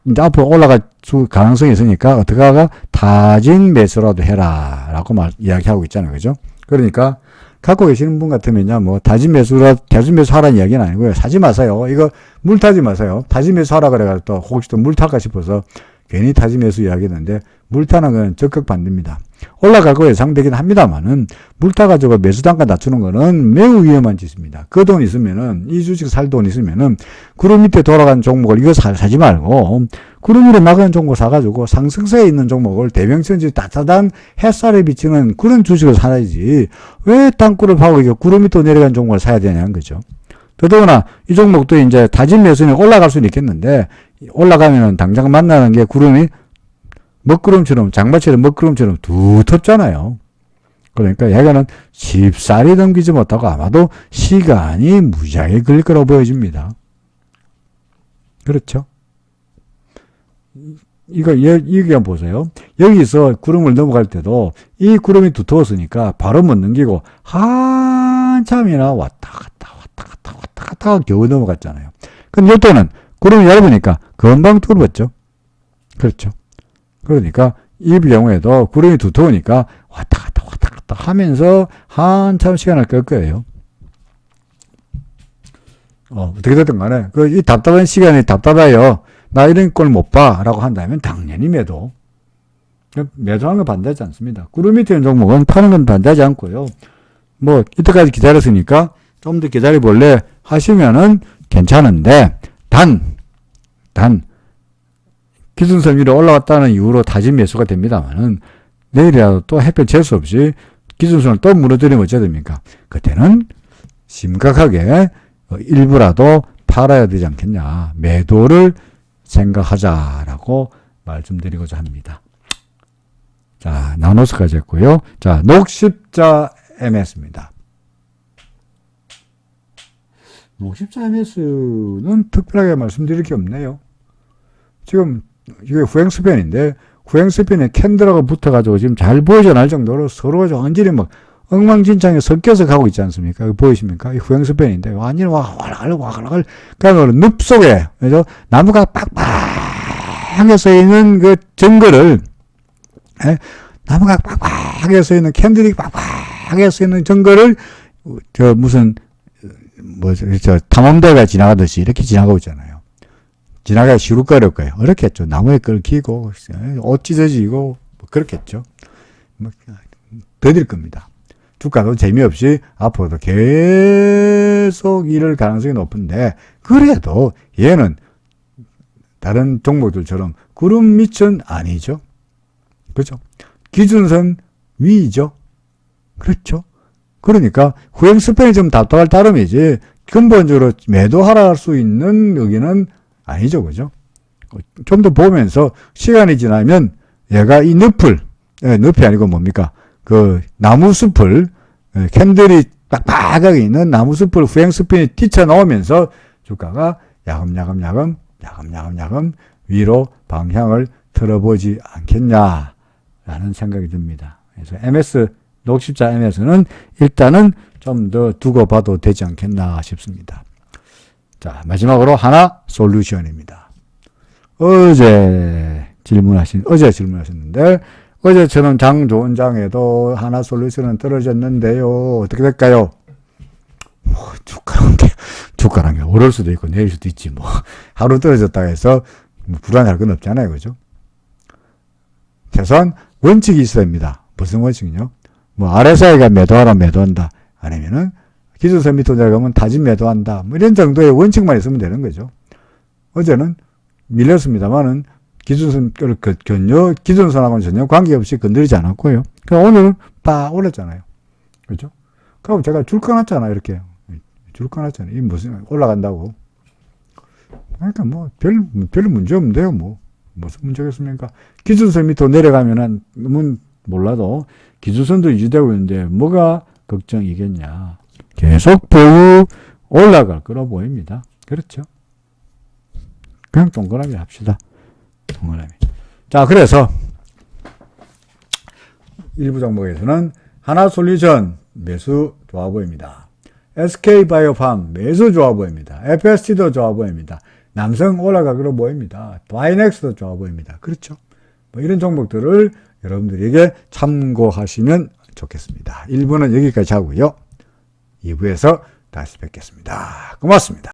이제 앞으로 올라갈 가능성이 있으니까 어떻게 하가? 타진 매수라도 해라. 라고 이야기하고 있잖아요. 그죠? 그러니까, 갖고 계시는 분 같으면요, 타진 매수 하라는 이야기는 아니고요. 사지 마세요. 이거 물 타지 마세요. 타진 매수 하라 그래가지고 또 혹시 또 물 탈까 싶어서 괜히 타진 매수 이야기했는데, 물 타는 건 적극 반대입니다. 올라갈 거 예상되긴 합니다만은, 물 타가지고 매수 단가 낮추는 거는 매우 위험한 짓입니다. 그 돈 있으면은, 이 주식 살 돈 있으면은, 구름 밑에 돌아가는 종목을 이거 사지 말고, 구름 위로 나가는 종목 사가지고 상승세에 있는 종목을 대명천지 따뜻한 햇살에 비치는 그런 주식을 사야지, 왜 땅굴을 파고 이게 구름 밑으로 내려가는 종목을 사야 되냐는 거죠. 더더구나 이 종목도 이제 다진 매수는 올라갈 수는 있겠는데, 올라가면은 당장 만나는 게 구름이 먹구름처럼, 장마철에 먹구름처럼 두텁잖아요. 그러니까 얘가는 쉽사리 넘기지 못하고 아마도 시간이 무지하게 걸릴 거라고 보여집니다. 그렇죠? 이거 보세요. 여기서 구름을 넘어갈 때도 이 구름이 두터웠으니까 바로 못 넘기고 한참이나 왔다 갔다 겨우 넘어갔잖아요. 근데 이때는 구름이 얇으니까 금방 뚫었죠. 그렇죠. 그러니까 이 경우에도 구름이 두터우니까 왔다 갔다 하면서 한참 시간을 끌 거예요. 어떻게 됐든 간에 이 답답한 시간이 답답해요. 나 이런 걸 못 봐 라고 한다면 당연히 매도하는 건 반대하지 않습니다. 구름 밑에 있는 종목은 파는 건 반대하지 않고요. 이때까지 기다렸으니까 좀 더 기다려볼래 하시면은 괜찮은데, 기준선 위로 올라왔다는 이유로 다진 매수가 됩니다만은, 내일이라도 또 햇볕 재수 없이 기준선을 또 무너뜨리면 어찌 됩니까? 그때는 심각하게 일부라도 팔아야 되지 않겠냐. 매도를 생각하자라고 말씀드리고자 합니다. 자, 나노스까지 했고요. 자, 녹십자 MS입니다. 녹십자 MS는 특별하게 말씀드릴 게 없네요. 지금 이게 후행스팬인데, 후행스팬에 캔들하고 붙어가지고 지금 잘 보이지 않을 정도로 서로 완전히 엉망진창에 섞여서 가고 있지 않습니까? 이거 보이십니까? 이 후행스팬인데, 완전히 와글와글, 그러면 늪 속에, 그래서 나무가 빡빡하게 서 있는 그 정글을, 나무가 빡빡하게 서 있는, 캔들이 빡빡하게 서 있는 정글을, 탐험대가 지나가듯이 이렇게 지나가고 있잖아요. 지나가기 시루거릴 거예요. 어렵겠죠. 나무에 끌기고, 옷 찢어지고, 그렇겠죠. 더딜 겁니다. 주가도 재미없이 앞으로도 계속 이럴 가능성이 높은데, 그래도 얘는 다른 종목들처럼 구름 밑은 아니죠. 그죠? 기준선 위죠. 그렇죠? 그러니까 후행스팬이 좀 답답할 따름이지 근본적으로 매도하라 할 수 있는 여기는 아니죠. 그죠? 좀 더 보면서 시간이 지나면 얘가 이 늪이 아니고 뭡니까? 그 나무숲을, 캔들이 빡빡하게 있는 나무숲을 후행스팬이 뛰쳐나오면서 주가가 야금야금 위로 방향을 틀어보지 않겠냐라는 생각이 듭니다. 그래서 녹십자 MS는 일단은 좀 더 두고 봐도 되지 않겠나 싶습니다. 자, 마지막으로 하나 솔루션입니다. 어제 질문하셨는데, 어제처럼 장 좋은 장에도 하나 솔루션은 떨어졌는데요. 어떻게 될까요? 주가란 게 오를 수도 있고 내릴 수도 있지 하루 떨어졌다 해서 불안할 건 없잖아요. 그죠? 최소한 원칙이 있어야 됩니다. 무슨 원칙이요? RSI가 매도한다. 아니면은 기준선 밑으로 내려가면 다진 매도한다. 이런 정도의 원칙만 있으면 되는 거죠. 어제는 밀렸습니다만은 기준선하고는 전혀 관계없이 건드리지 않았고요. 그럼 오늘은 빡 올랐잖아요. 그죠? 그럼 제가 줄 꺼놨잖아요. 이렇게. 줄 꺼놨잖아요. 이 무슨, 올라간다고. 그러니까 뭐 별 문제 없는데요. 뭐 무슨 문제겠습니까? 기준선 밑으로 내려가면은 몰라도 기준선도 유지되고 있는데 뭐가 걱정이겠냐? 계속 보유 올라갈 거로 보입니다. 그렇죠? 그냥 동그라미 합시다. 동그라미. 자, 그래서 일부 종목에서는 하나솔루션 매수 좋아 보입니다. SK바이오팜 매수 좋아 보입니다. FST도 좋아 보입니다. 남성 올라가기로 보입니다. 바이넥스도 좋아 보입니다. 그렇죠? 뭐 이런 종목들을 여러분들에게 참고하시면 좋겠습니다. 1부는 여기까지 하고요. 2부에서 다시 뵙겠습니다. 고맙습니다.